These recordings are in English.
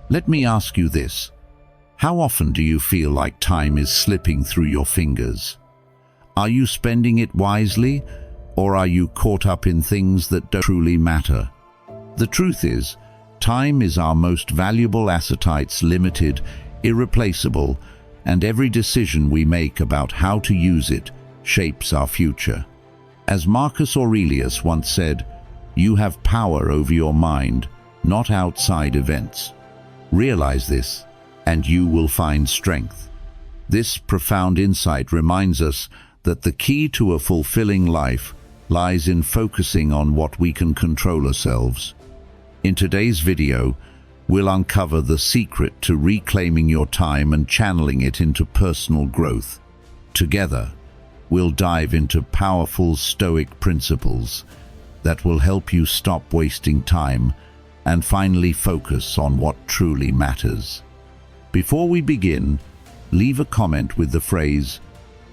Let me ask you this. How often do you feel like time is slipping through your fingers? Are you spending it wisely, or are you caught up in things that don't truly matter? The truth is, time is our most valuable asset. It's limited, irreplaceable, and every decision we make about how to use it shapes our future. As Marcus Aurelius once said, "You have power over your mind, not outside events." Realize this, and you will find strength. This profound insight reminds us that the key to a fulfilling life lies in focusing on what we can control ourselves. In today's video, we'll uncover the secret to reclaiming your time and channeling it into personal growth. Together, we'll dive into powerful Stoic principles that will help you stop wasting time and finally focus on what truly matters. Before we begin, leave a comment with the phrase,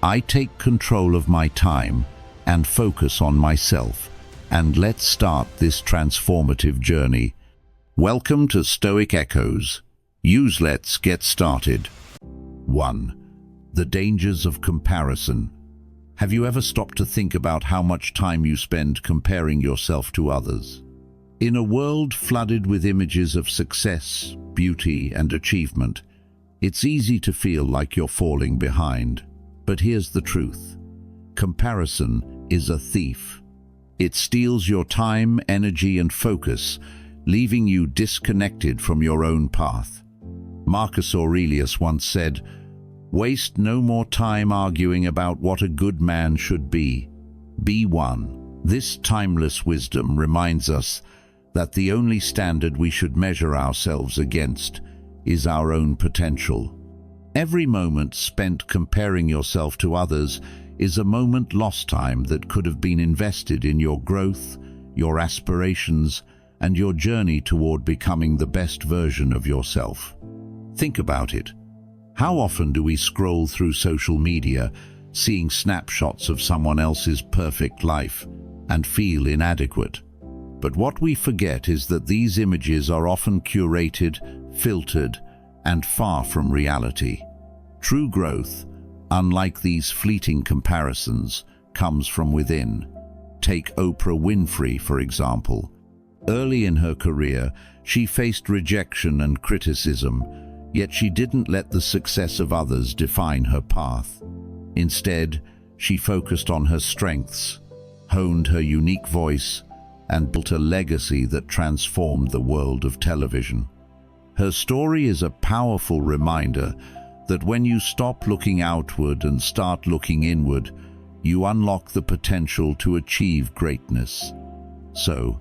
"I take control of my time and focus on myself," and let's start this transformative journey. Welcome to Stoic Echoes. Let's get started. 1. The dangers of comparison. Have you ever stopped to think about how much time you spend comparing yourself to others? In a world flooded with images of success, beauty, and achievement, it's easy to feel like you're falling behind. But here's the truth. Comparison is a thief. It steals your time, energy, and focus, leaving you disconnected from your own path. Marcus Aurelius once said, "Waste no more time arguing about what a good man should be. Be one." This timeless wisdom reminds us that the only standard we should measure ourselves against is our own potential. Every moment spent comparing yourself to others is a moment lost time that could have been invested in your growth, your aspirations, and your journey toward becoming the best version of yourself. Think about it. How often do we scroll through social media, seeing snapshots of someone else's perfect life, and feel inadequate? But what we forget is that these images are often curated, filtered, and far from reality. True growth, unlike these fleeting comparisons, comes from within. Take Oprah Winfrey, for example. Early in her career, she faced rejection and criticism, yet she didn't let the success of others define her path. Instead, she focused on her strengths, honed her unique voice, and built a legacy that transformed the world of television. Her story is a powerful reminder that when you stop looking outward and start looking inward, you unlock the potential to achieve greatness. So,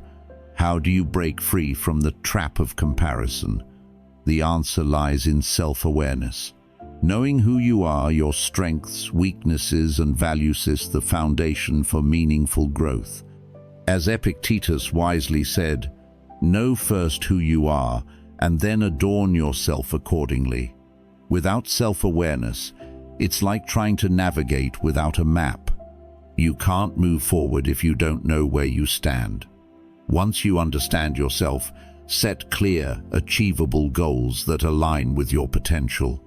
how do you break free from the trap of comparison? The answer lies in self-awareness. Knowing who you are, your strengths, weaknesses, and values is the foundation for meaningful growth. As Epictetus wisely said, "Know first who you are, and then adorn yourself accordingly." Without self-awareness, it's like trying to navigate without a map. You can't move forward if you don't know where you stand. Once you understand yourself, set clear, achievable goals that align with your potential.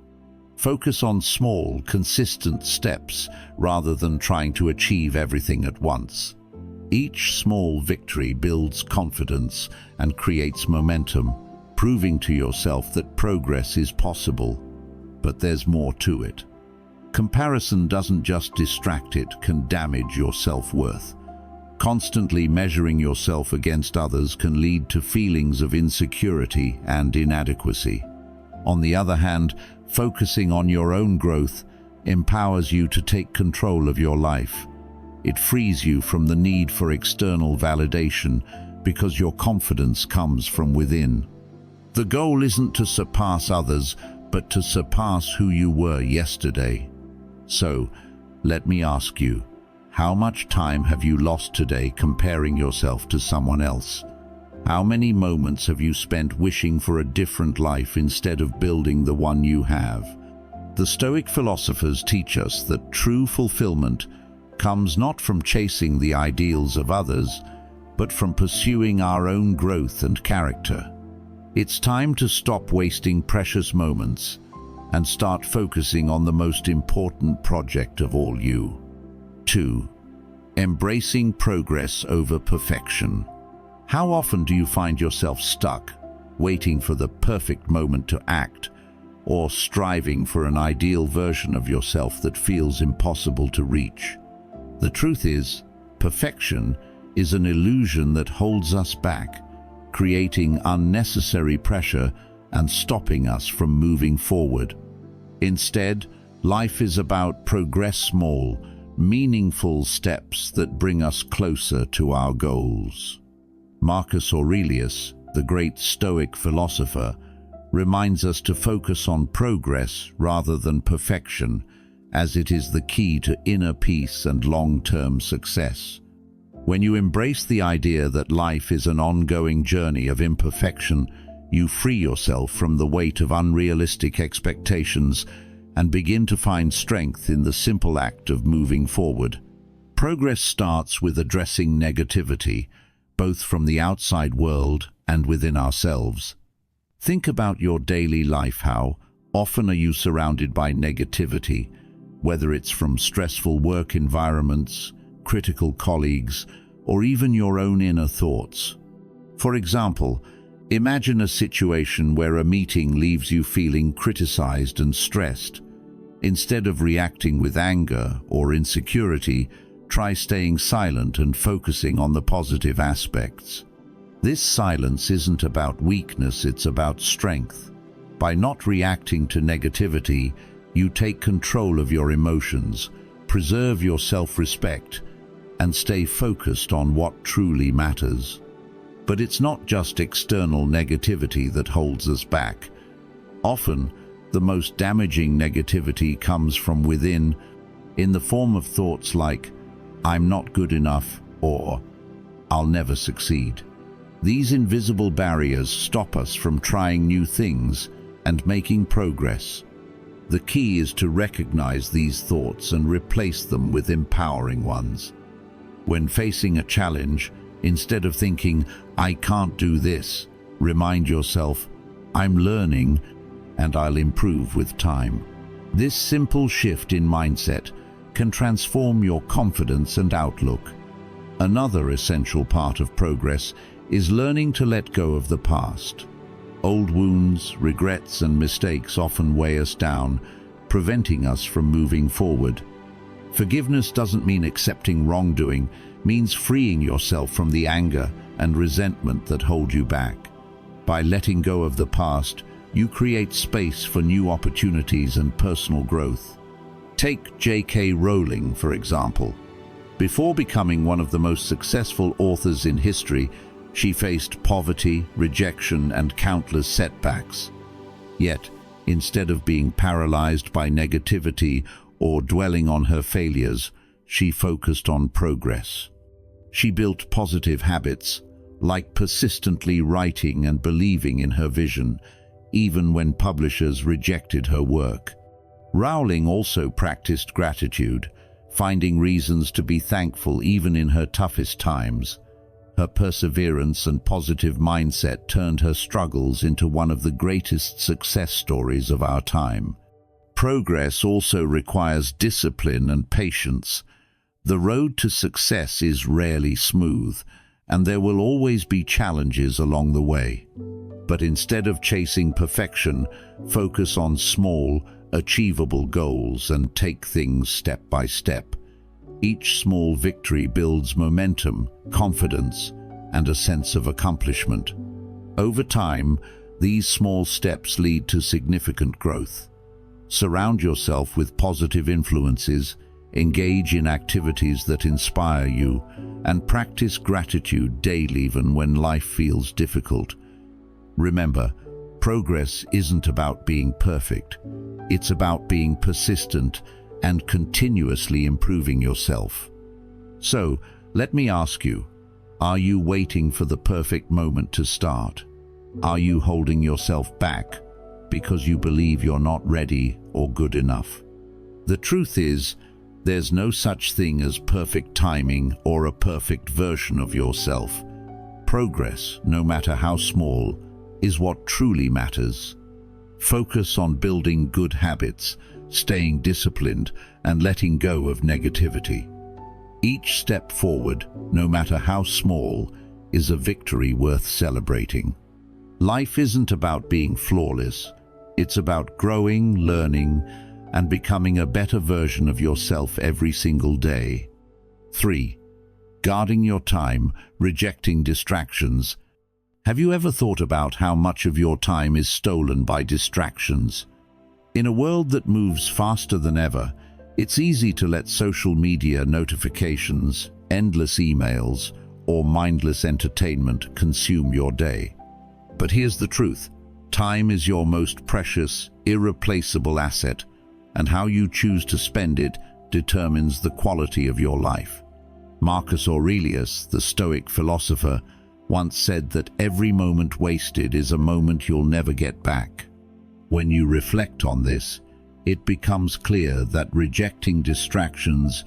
Focus on small, consistent steps rather than trying to achieve everything at once. Each small victory builds confidence and creates momentum, proving to yourself that progress is possible. But there's more to it. Comparison doesn't just distract, it can damage your self-worth. Constantly measuring yourself against others can lead to feelings of insecurity and inadequacy. On the other hand, focusing on your own growth empowers you to take control of your life. It frees you from the need for external validation because your confidence comes from within. The goal isn't to surpass others, but to surpass who you were yesterday. So, let me ask you, how much time have you lost today comparing yourself to someone else? How many moments have you spent wishing for a different life instead of building the one you have? The Stoic philosophers teach us that true fulfillment comes not from chasing the ideals of others, but from pursuing our own growth and character. It's time to stop wasting precious moments and start focusing on the most important project of all you. 2. Embracing progress over perfection. How often do you find yourself stuck, waiting for the perfect moment to act, or striving for an ideal version of yourself that feels impossible to reach? The truth is, perfection is an illusion that holds us back, creating unnecessary pressure and stopping us from moving forward. Instead, life is about progress, small, meaningful steps that bring us closer to our goals. Marcus Aurelius, the great Stoic philosopher, reminds us to focus on progress rather than perfection, as it is the key to inner peace and long-term success. When you embrace the idea that life is an ongoing journey of imperfection, you free yourself from the weight of unrealistic expectations and begin to find strength in the simple act of moving forward. Progress starts with addressing negativity, both from the outside world and within ourselves. Think about your daily life. How often are you surrounded by negativity, whether it's from stressful work environments, critical colleagues, or even your own inner thoughts? For example, imagine a situation where a meeting leaves you feeling criticized and stressed. Instead of reacting with anger or insecurity, try staying silent and focusing on the positive aspects. This silence isn't about weakness, it's about strength. By not reacting to negativity, you take control of your emotions, preserve your self-respect, and stay focused on what truly matters. But it's not just external negativity that holds us back. Often, the most damaging negativity comes from within, in the form of thoughts like, "I'm not good enough," or "I'll never succeed." These invisible barriers stop us from trying new things and making progress. The key is to recognize these thoughts and replace them with empowering ones. When facing a challenge, instead of thinking, "I can't do this," remind yourself, "I'm learning and I'll improve with time." This simple shift in mindset can transform your confidence and outlook. Another essential part of progress is learning to let go of the past. Old wounds, regrets, and mistakes often weigh us down, preventing us from moving forward. Forgiveness doesn't mean accepting wrongdoing, means freeing yourself from the anger and resentment that hold you back. By letting go of the past, you create space for new opportunities and personal growth. Take J.K. Rowling, for example. Before becoming one of the most successful authors in history, she faced poverty, rejection, and countless setbacks. Yet, instead of being paralyzed by negativity or dwelling on her failures, she focused on progress. She built positive habits, like persistently writing and believing in her vision, even when publishers rejected her work. Rowling also practiced gratitude, finding reasons to be thankful even in her toughest times. Her perseverance and positive mindset turned her struggles into one of the greatest success stories of our time. Progress also requires discipline and patience. The road to success is rarely smooth, and there will always be challenges along the way. But instead of chasing perfection, focus on small, achievable goals and take things step by step. Each small victory builds momentum, confidence, and a sense of accomplishment. Over time, these small steps lead to significant growth. Surround yourself with positive influences, engage in activities that inspire you, and practice gratitude daily even when life feels difficult. Remember, progress isn't about being perfect. It's about being persistent and continuously improving yourself. So, let me ask you, are you waiting for the perfect moment to start? Are you holding yourself back because you believe you're not ready or good enough? The truth is, there's no such thing as perfect timing or a perfect version of yourself. Progress, no matter how small, is what truly matters. Focus on building good habits, staying disciplined, and letting go of negativity. Each step forward, no matter how small, is a victory worth celebrating. Life isn't about being flawless. It's about growing, learning, and becoming a better version of yourself every single day. 3. Guarding your time, rejecting distractions. Have you ever thought about how much of your time is stolen by distractions? In a world that moves faster than ever, it's easy to let social media notifications, endless emails, or mindless entertainment consume your day. But here's the truth. Time is your most precious, irreplaceable asset, and how you choose to spend it determines the quality of your life. Marcus Aurelius, the Stoic philosopher, once said that every moment wasted is a moment you'll never get back. When you reflect on this, it becomes clear that rejecting distractions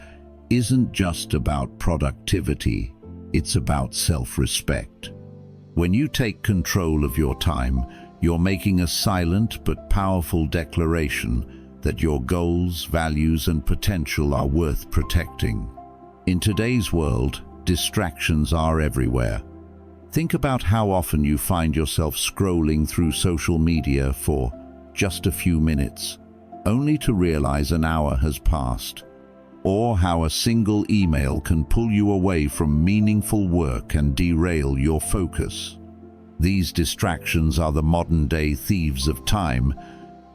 isn't just about productivity, it's about self-respect. When you take control of your time, you're making a silent but powerful declaration that your goals, values, and potential are worth protecting. In today's world, distractions are everywhere. Think about how often you find yourself scrolling through social media for just a few minutes, only to realize an hour has passed, or how a single email can pull you away from meaningful work and derail your focus. These distractions are the modern-day thieves of time,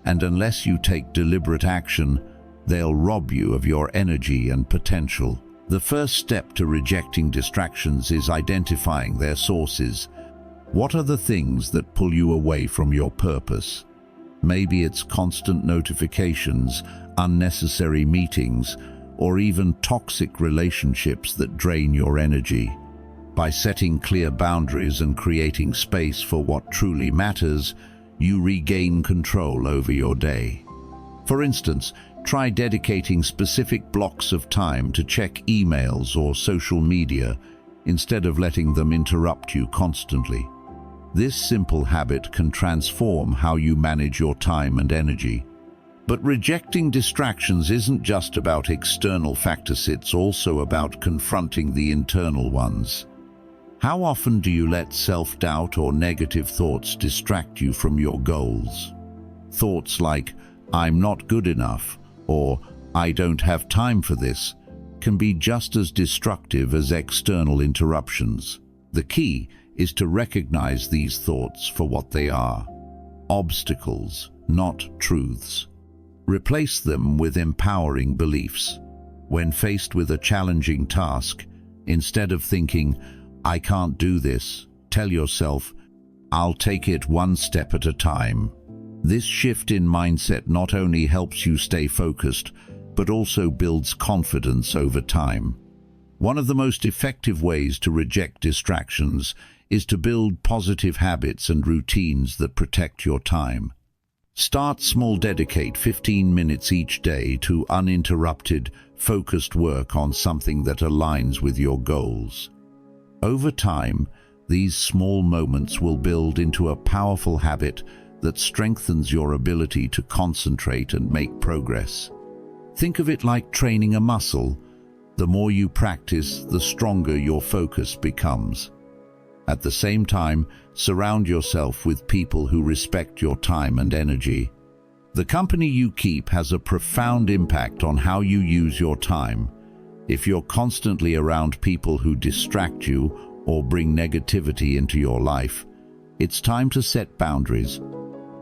and unless you take deliberate action, they'll rob you of your energy and potential. The first step to rejecting distractions is identifying their sources. What are the things that pull you away from your purpose? Maybe it's constant notifications, unnecessary meetings, or even toxic relationships that drain your energy. By setting clear boundaries and creating space for what truly matters, you regain control over your day. For instance, try dedicating specific blocks of time to check emails or social media instead of letting them interrupt you constantly. This simple habit can transform how you manage your time and energy. But rejecting distractions isn't just about external factors, it's also about confronting the internal ones. How often do you let self-doubt or negative thoughts distract you from your goals? Thoughts like, "I'm not good enough," or "I don't have time for this," can be just as destructive as external interruptions. The key is to recognize these thoughts for what they are: obstacles, not truths. Replace them with empowering beliefs. When faced with a challenging task, instead of thinking, "I can't do this," tell yourself, "I'll take it one step at a time." This shift in mindset not only helps you stay focused, but also builds confidence over time. One of the most effective ways to reject distractions is to build positive habits and routines that protect your time. Start small. Dedicate 15 minutes each day to uninterrupted, focused work on something that aligns with your goals. Over time, these small moments will build into a powerful habit that strengthens your ability to concentrate and make progress. Think of it like training a muscle. The more you practice, the stronger your focus becomes. At the same time, surround yourself with people who respect your time and energy. The company you keep has a profound impact on how you use your time. If you're constantly around people who distract you or bring negativity into your life, it's time to set boundaries.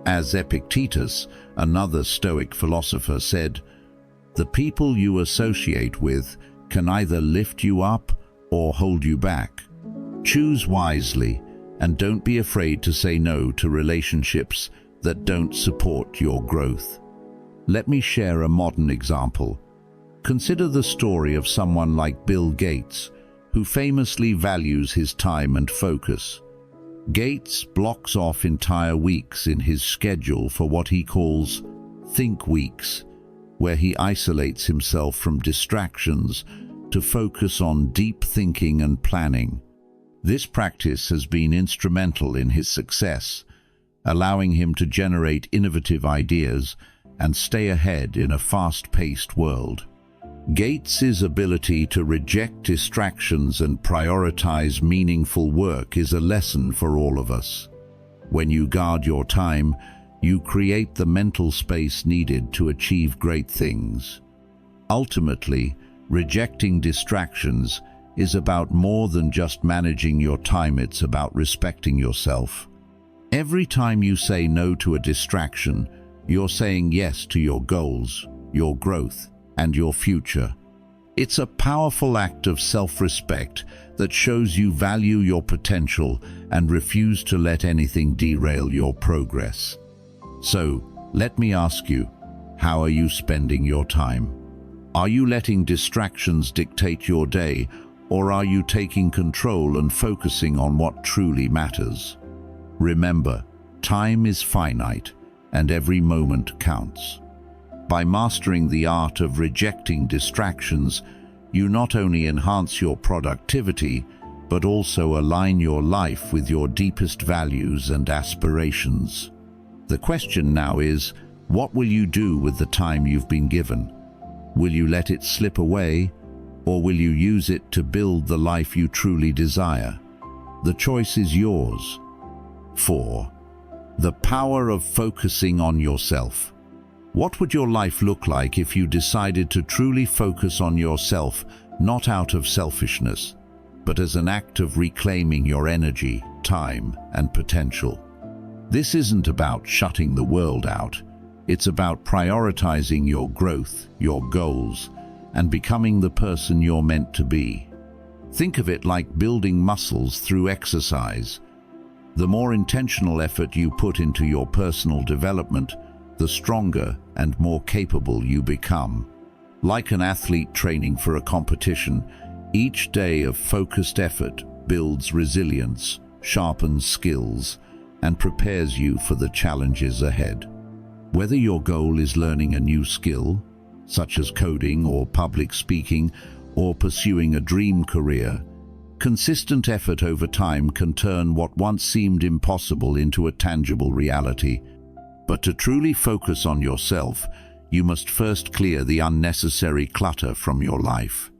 As Epictetus, another Stoic philosopher, said, "The people you associate with can either lift you up or hold you back. Choose wisely, and don't be afraid to say no to relationships that don't support your growth." Let me share a modern example. Consider the story of someone like Bill Gates, who famously values his time and focus. Gates blocks off entire weeks in his schedule for what he calls think weeks, where he isolates himself from distractions to focus on deep thinking and planning. This practice has been instrumental in his success, allowing him to generate innovative ideas and stay ahead in a fast-paced world. Gates's ability to reject distractions and prioritize meaningful work is a lesson for all of us. When you guard your time, you create the mental space needed to achieve great things. Ultimately, rejecting distractions is about more than just managing your time, it's about respecting yourself. Every time you say no to a distraction, you're saying yes to your goals, your growth, and your future. It's a powerful act of self-respect that shows you value your potential and refuse to let anything derail your progress. So, let me ask you, how are you spending your time? Are you letting distractions dictate your day, or are you taking control and focusing on what truly matters? Remember, time is finite, and every moment counts. By mastering the art of rejecting distractions, you not only enhance your productivity, but also align your life with your deepest values and aspirations. The question now is, what will you do with the time you've been given? Will you let it slip away, or will you use it to build the life you truly desire? The choice is yours. 4. The power of focusing on yourself. What would your life look like if you decided to truly focus on yourself, not out of selfishness, but as an act of reclaiming your energy, time, and potential? This isn't about shutting the world out. It's about prioritizing your growth, your goals, and becoming the person you're meant to be. Think of it like building muscles through exercise. The more intentional effort you put into your personal development, the stronger and more capable you become. Like an athlete training for a competition, each day of focused effort builds resilience, sharpens skills, and prepares you for the challenges ahead. Whether your goal is learning a new skill, such as coding or public speaking, or pursuing a dream career, consistent effort over time can turn what once seemed impossible into a tangible reality. But to truly focus on yourself, you must first clear the unnecessary clutter from your life.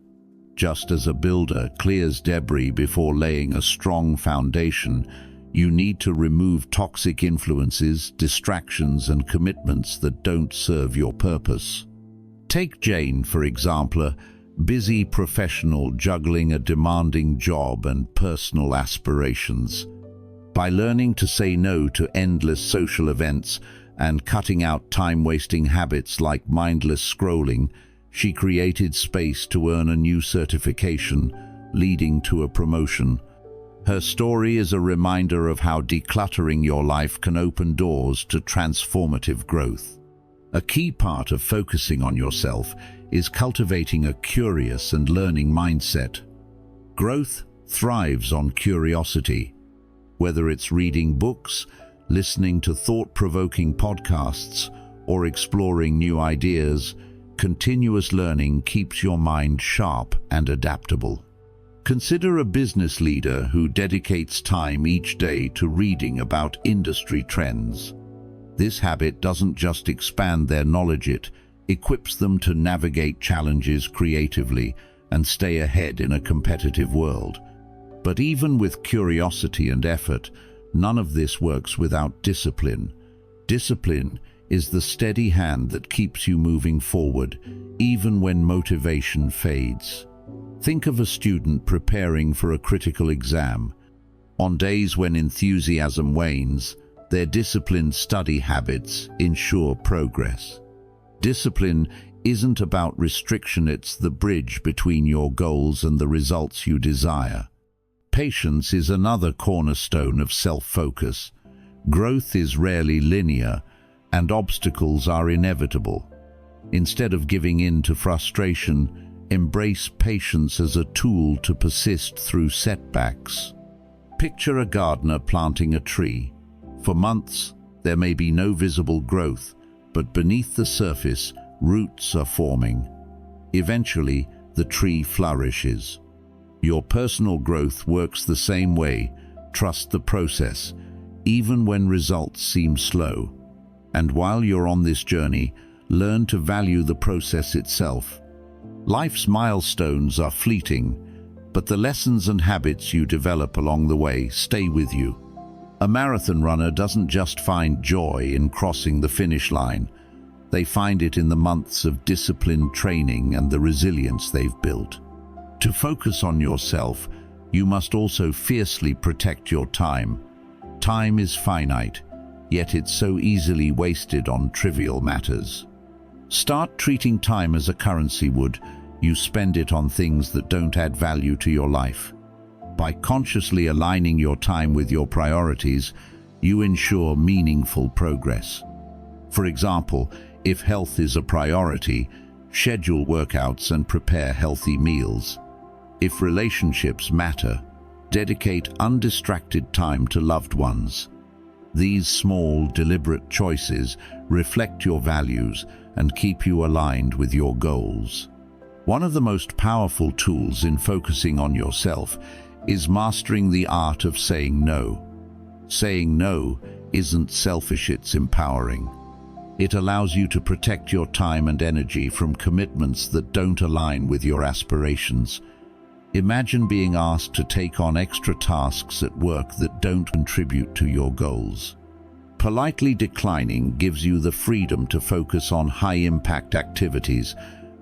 Just as a builder clears debris before laying a strong foundation, you need to remove toxic influences, distractions, and commitments that don't serve your purpose. Take Jane, for example, a busy professional juggling a demanding job and personal aspirations. By learning to say no to endless social events and cutting out time-wasting habits like mindless scrolling, she created space to earn a new certification, leading to a promotion. Her story is a reminder of how decluttering your life can open doors to transformative growth. A key part of focusing on yourself is cultivating a curious and learning mindset. Growth thrives on curiosity. Whether it's reading books, listening to thought-provoking podcasts, or exploring new ideas, continuous learning keeps your mind sharp and adaptable. Consider a business leader who dedicates time each day to reading about industry trends. This habit doesn't just expand their knowledge, it equips them to navigate challenges creatively and stay ahead in a competitive world. But even with curiosity and effort, none of this works without discipline. Discipline is the steady hand that keeps you moving forward, even when motivation fades. Think of a student preparing for a critical exam. On days when enthusiasm wanes, their disciplined study habits ensure progress. Discipline isn't about restriction, it's the bridge between your goals and the results you desire. Patience is another cornerstone of self-focus. Growth is rarely linear, and obstacles are inevitable. Instead of giving in to frustration, embrace patience as a tool to persist through setbacks. Picture a gardener planting a tree. For months, there may be no visible growth, but beneath the surface, roots are forming. Eventually, the tree flourishes. Your personal growth works the same way. Trust the process. even when results seem slow. And while you're on this journey, learn to value the process itself. Life's milestones are fleeting, but the lessons and habits you develop along the way stay with you. A marathon runner doesn't just find joy in crossing the finish line. They find it in the months of disciplined training and the resilience they've built. To focus on yourself, you must also fiercely protect your time. Time is finite, yet it's so easily wasted on trivial matters. Start treating time as a currency would. You spend it on things that don't add value to your life. By consciously aligning your time with your priorities, you ensure meaningful progress. For example, if health is a priority, schedule workouts and prepare healthy meals. If relationships matter, dedicate undistracted time to loved ones. These small, deliberate choices reflect your values and keep you aligned with your goals. One of the most powerful tools in focusing on yourself is mastering the art of saying no. Saying no isn't selfish, it's empowering. It allows you to protect your time and energy from commitments that don't align with your aspirations. Imagine being asked to take on extra tasks at work that don't contribute to your goals. Politely declining gives you the freedom to focus on high-impact activities,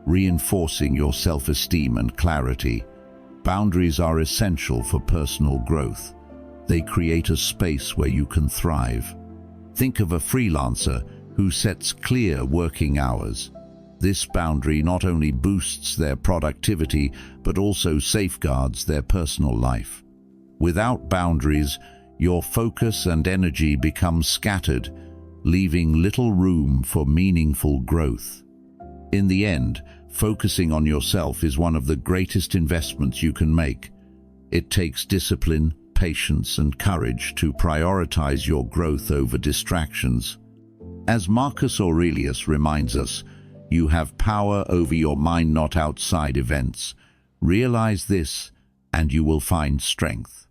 reinforcing your self-esteem and clarity. Boundaries are essential for personal growth. They create a space where you can thrive. Think of a freelancer who sets clear working hours. This boundary not only boosts their productivity, but also safeguards their personal life. Without boundaries, your focus and energy become scattered, leaving little room for meaningful growth. In the end, focusing on yourself is one of the greatest investments you can make. It takes discipline, patience, and courage to prioritize your growth over distractions. As Marcus Aurelius reminds us, you have power over your mind, not outside events. Realize this, and you will find strength.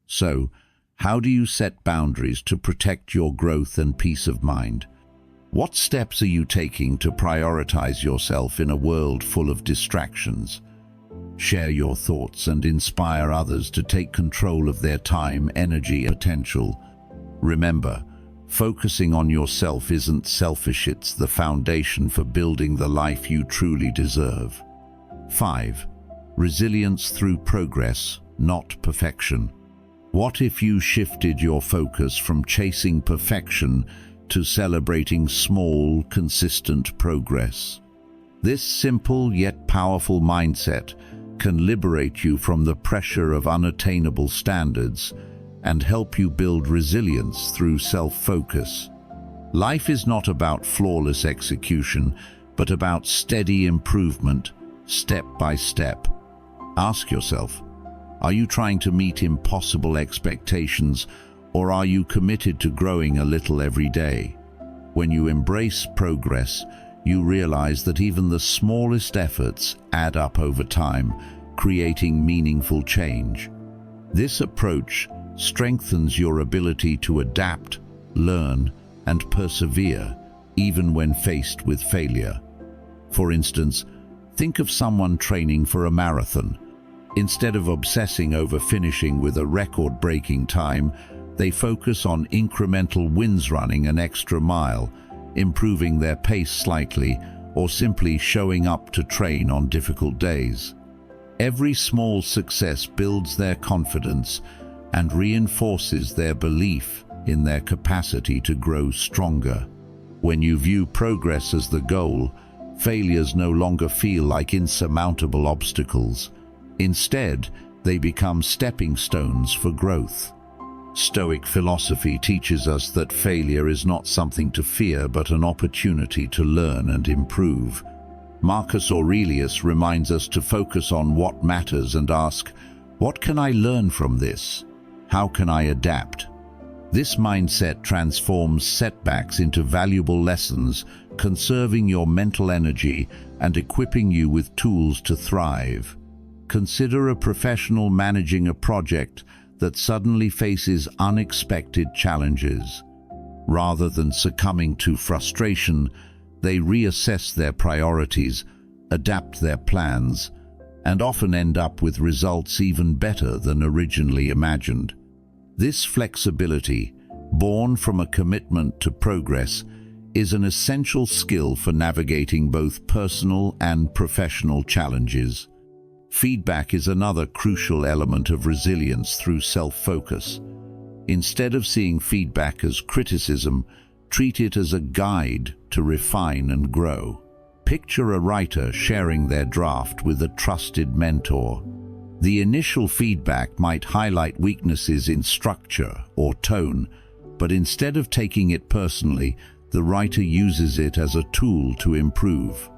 So, how do you set boundaries to protect your growth and peace of mind? What steps are you taking to prioritize yourself in a world full of distractions? Share your thoughts and inspire others to take control of their time, energy, and potential. Remember, focusing on yourself isn't selfish, it's the foundation for building the life you truly deserve. 5. Resilience through progress, not perfection. What if you shifted your focus from chasing perfection to celebrating small, consistent progress? This simple yet powerful mindset can liberate you from the pressure of unattainable standards and help you build resilience through self-focus. Life is not about flawless execution, but about steady improvement, step by step. Ask yourself, are you trying to meet impossible expectations, or are you committed to growing a little every day? When you embrace progress, you realize that even the smallest efforts add up over time, creating meaningful change. This approach strengthens your ability to adapt, learn, and persevere, even when faced with failure. For instance, think of someone training for a marathon. Instead of obsessing over finishing with a record-breaking time, they focus on incremental wins, running an extra mile, improving their pace slightly, or simply showing up to train on difficult days. Every small success builds their confidence and reinforces their belief in their capacity to grow stronger. When you view progress as the goal, failures no longer feel like insurmountable obstacles. Instead, they become stepping stones for growth. Stoic philosophy teaches us that failure is not something to fear, but an opportunity to learn and improve. Marcus Aurelius reminds us to focus on what matters and ask, what can I learn from this? How can I adapt? This mindset transforms setbacks into valuable lessons, conserving your mental energy and equipping you with tools to thrive. Consider a professional managing a project that suddenly faces unexpected challenges. Rather than succumbing to frustration, they reassess their priorities, adapt their plans, and often end up with results even better than originally imagined. This flexibility, born from a commitment to progress, is an essential skill for navigating both personal and professional challenges. Feedback is another crucial element of resilience through self-focus. Instead of seeing feedback as criticism, treat it as a guide to refine and grow. Picture a writer sharing their draft with a trusted mentor. The initial feedback might highlight weaknesses in structure or tone, but instead of taking it personally, the writer uses it as a tool to improve.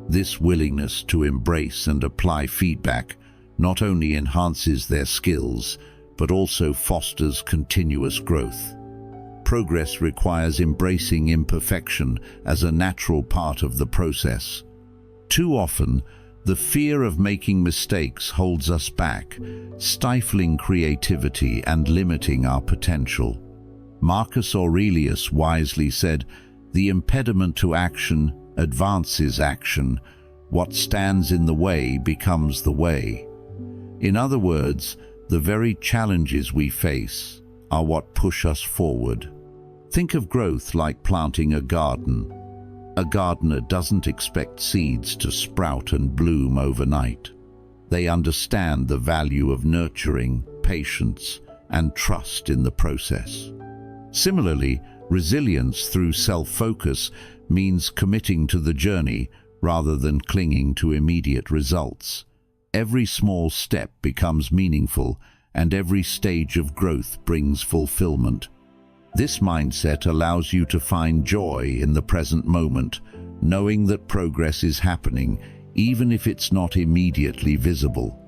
This willingness to embrace and apply feedback not only enhances their skills, but also fosters continuous growth. Progress requires embracing imperfection as a natural part of the process. Too often, the fear of making mistakes holds us back, stifling creativity and limiting our potential. Marcus Aurelius wisely said, "The impediment to action advances action. What stands in the way becomes the way." In other words, the very challenges we face are what push us forward. Think of growth like planting a garden. A gardener doesn't expect seeds to sprout and bloom overnight. They understand the value of nurturing, patience, and trust in the process. Similarly, resilience through self-focus means committing to the journey rather than clinging to immediate results. Every small step becomes meaningful, and every stage of growth brings fulfillment. This mindset allows you to find joy in the present moment, knowing that progress is happening, even if it's not immediately visible.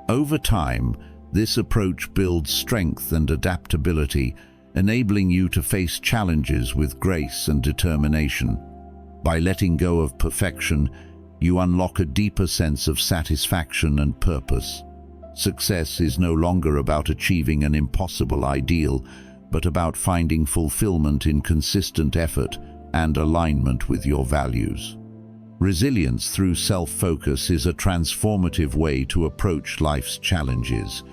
Over time, this approach builds strength and adaptability, enabling you to face challenges with grace and determination. By letting go of perfection, you unlock a deeper sense of satisfaction and purpose. Success is no longer about achieving an impossible ideal, but about finding fulfillment in consistent effort and alignment with your values. Resilience through self-focus is a transformative way to approach life's challenges.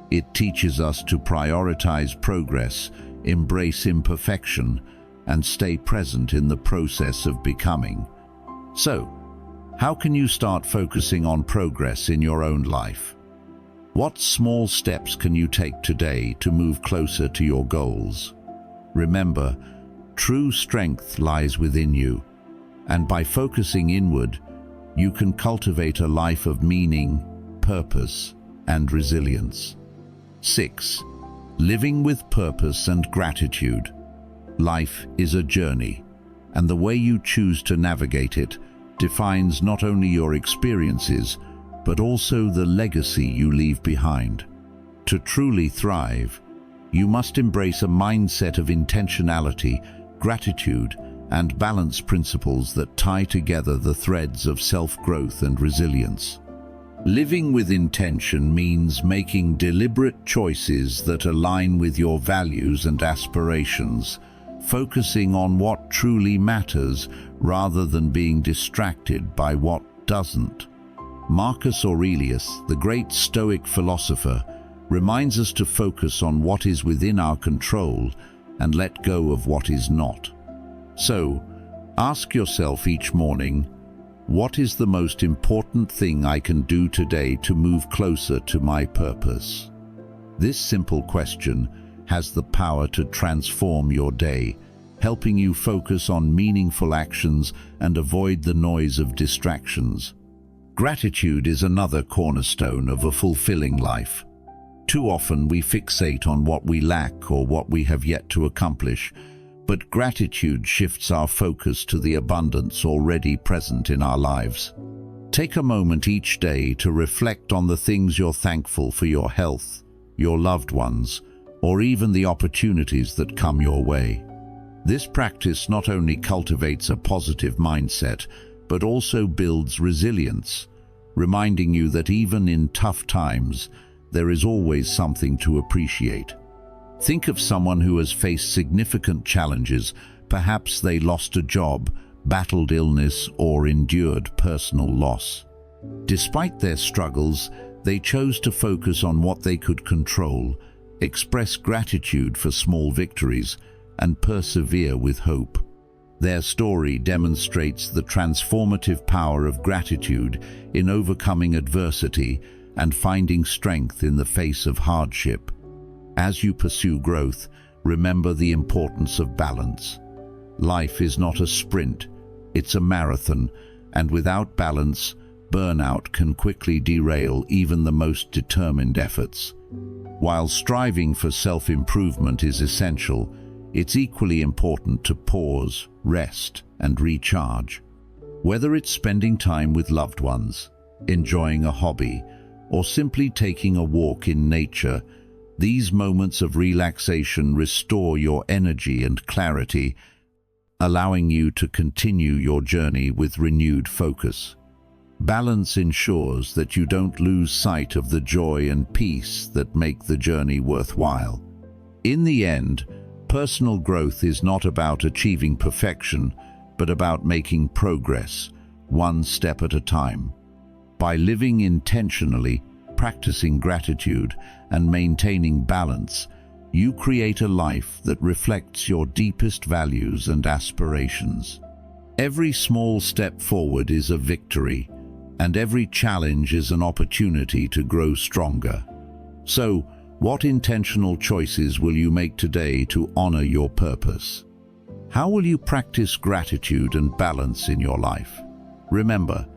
It teaches us to prioritize progress, embrace imperfection, and stay present in the process of becoming. So, how can you start focusing on progress in your own life? What small steps can you take today to move closer to your goals? Remember, true strength lies within you, and by focusing inward, you can cultivate a life of meaning, purpose, and resilience. 6. Living with purpose and gratitude. Life is a journey, and the way you choose to navigate it defines not only your experiences, but also the legacy you leave behind. To truly thrive, you must embrace a mindset of intentionality, gratitude, and balance principles that tie together the threads of self-growth and resilience. Living with intention means making deliberate choices that align with your values and aspirations, focusing on what truly matters rather than being distracted by what doesn't. Marcus Aurelius, the great Stoic philosopher, reminds us to focus on what is within our control and let go of what is not. So, ask yourself each morning, what is the most important thing I can do today to move closer to my purpose? This simple question has the power to transform your day, helping you focus on meaningful actions and avoid the noise of distractions. Gratitude is another cornerstone of a fulfilling life. Too often we fixate on what we lack or what we have yet to accomplish, but gratitude shifts our focus to the abundance already present in our lives. Take a moment each day to reflect on the things you're thankful for: your health, your loved ones, or even the opportunities that come your way. This practice not only cultivates a positive mindset, but also builds resilience, reminding you that even in tough times, there is always something to appreciate. Think of someone who has faced significant challenges. Perhaps they lost a job, battled illness, or endured personal loss. Despite their struggles, they chose to focus on what they could control, express gratitude for small victories, and persevere with hope. Their story demonstrates the transformative power of gratitude in overcoming adversity and finding strength in the face of hardship. As you pursue growth, remember the importance of balance. Life is not a sprint, it's a marathon, and without balance, burnout can quickly derail even the most determined efforts. While striving for self-improvement is essential, it's equally important to pause, rest, and recharge. Whether it's spending time with loved ones, enjoying a hobby, or simply taking a walk in nature, these moments of relaxation restore your energy and clarity, allowing you to continue your journey with renewed focus. Balance ensures that you don't lose sight of the joy and peace that make the journey worthwhile. In the end, personal growth is not about achieving perfection, but about making progress, one step at a time. By living intentionally, practicing gratitude, and maintaining balance, you create a life that reflects your deepest values and aspirations. Every small step forward is a victory, and every challenge is an opportunity to grow stronger. So, what intentional choices will you make today to honor your purpose? How will you practice gratitude and balance in your life? Remember,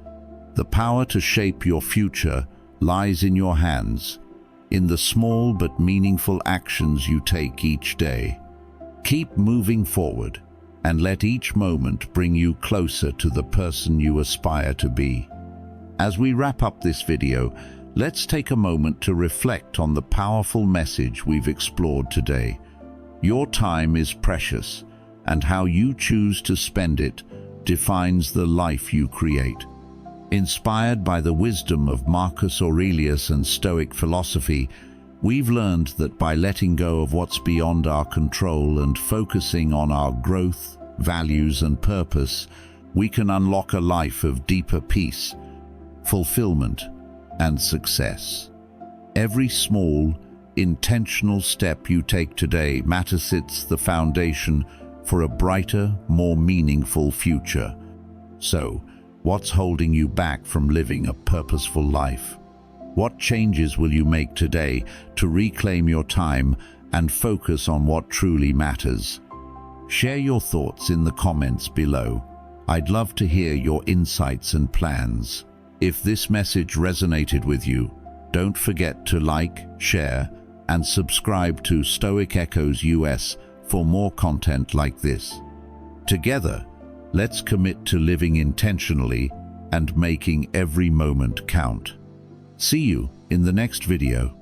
the power to shape your future lies in your hands, in the small but meaningful actions you take each day. Keep moving forward, and let each moment bring you closer to the person you aspire to be. As we wrap up this video, let's take a moment to reflect on the powerful message we've explored today. Your time is precious, and how you choose to spend it defines the life you create. Inspired by the wisdom of Marcus Aurelius and Stoic philosophy, we've learned that by letting go of what's beyond our control and focusing on our growth, values, and purpose, we can unlock a life of deeper peace, fulfillment, and success. Every small, intentional step you take today matters. It's the foundation for a brighter, more meaningful future. So, what's holding you back from living a purposeful life? What changes will you make today to reclaim your time and focus on what truly matters? Share your thoughts in the comments below. I'd love to hear your insights and plans. If this message resonated with you, don't forget to like, share, and subscribe to Stoic Echoes US for more content like this. Together, let's commit to living intentionally and making every moment count. See you in the next video.